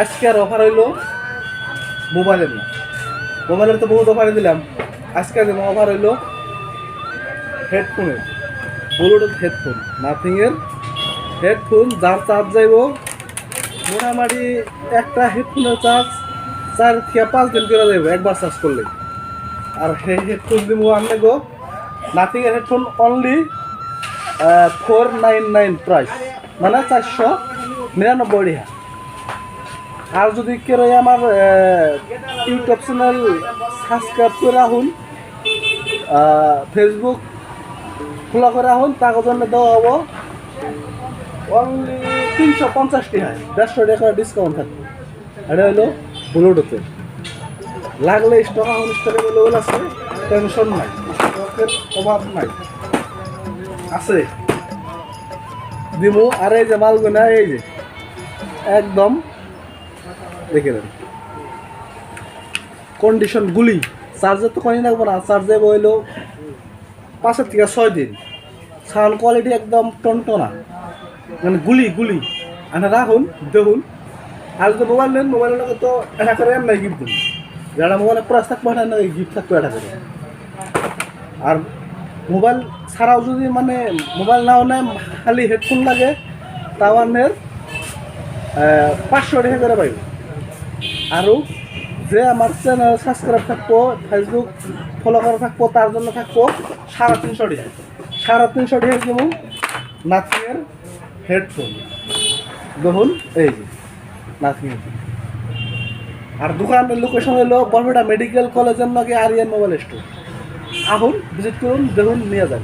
আজকের অফার হইলো মোবাইলের না, মোবাইলের তো বহুত অফারে দিলাম। আজকের যেমন অফার হইলো হেডফোনের, ব্লুটুথ হেডফোন, নাথিংয়ের হেডফোন। যার চার্জ যাইব মোটামুটি একটা হেডফোনের চার্জ 4 থেকে 5 দিন করে যাইব একবার চার্জ করলে। আর সেই হেডফোন দিব আনলে গো নাথিংয়ের হেডফোন অনলি 499 প্রাইস, মানে 499 টাকা। আর যদি কেউ আমার ইউটিউব চ্যানেল সাবস্ক্রাইব করে রাখুন, ফেসবুক খোলা করে রাখুন, তার জন্য দেওয়া হবো অনলি 350 টাকা, 150 টাকা ডিসকাউন্ট থাকবে। এটা হলো ব্লুটুথের। লাগলে স্টক এখন স্টক অ্যাভেলেবল আছে, টেনশন নাই, স্টকের অভাব নাই, আছে দিমু। আর এই যে মালগুনা এই যে একদম দেখে নেন কন্ডিশন গুলি। চার্জার তো কয়দিন লাগবো না, চার্জে বইলো 5 থেকে 6 দিন। সাউন্ড কোয়ালিটি একদম টনটনা, মানে গুলি গুলি। আনা রাখুন দেখুন। আর যদি মোবাইল নেন, মোবাইলের লগে তো এটা করে এম নাই গিফট দিন, যারা মোবাইলের প্রাইস থাকবো এটা নাকি গিফট থাকবে এটা করে। আর মোবাইল ছাড়াও যদি মানে মোবাইল নাও নেয়, খালি হেডফোন লাগে, তাও আপনার 500 টাকা করে পাইব। আরও যে আমার চ্যানেল সাবস্ক্রাইব থাকবো, ফেসবুক ফলো করা থাকবো, তার জন্য থাকবো 350 টাকা। 350 টাকা যেমন নাথিংয়ের হেডফোন দেখুন, এই যে নাথিংয়ের। আর দোকানের লোকেশন হলো বরপেটা মেডিকেল কলেজের লগে আরিয়ান মোবাইল স্টোর। আহুন ভিজিট করুন, দেখুন, নিয়ে যান।